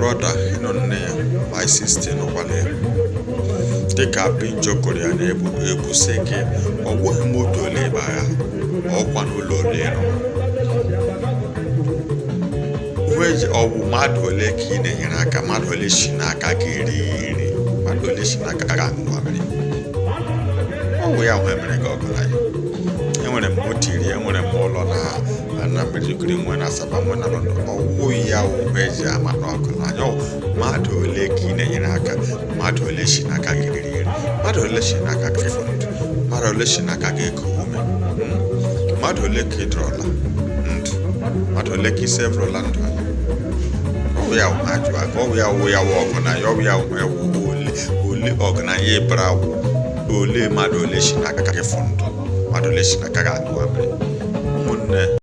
brother my sister nọkwala ya dịka abingeo kụrụ ya na-ebusi gị ọgwụghị moto ole ịba ya ọkwa n'ụlọ ole nọ ọgwụ mmadụ ole ka ị na-enyere aka mmadụ ole si n'aka ka eri nri mmadụ ole si n'aka ka aṅụ mmiri ọgwụ ya nwe mere gị ọgụ anyị enwere m moto iri enwere m ụlọ na Maiduguri nwe na Asaba nwe na London ọgwụ ya wụ eji ama n'ọgụ anya mmadụ ole ka ị na-enyere aka mmadụ ole si n'aka gị eri nri mmadụ ole si n'aka ka ịfụ ndụ mmadụ ole si n'aka gị eku ume mmadụ ole ka ị dọrọla ndụ mmadụ ole ka isi ebrụla ndụ ọwụ ya ajụ aka ọwụ ya wụ ọgụ na ya ọwụ ya wụ ole ọgụ na ya ịbara ole mmadụ ole si n'aka ka ịfụ ndụ mmadụ ole si n'aka gị anyụwa mmiri ụmụnne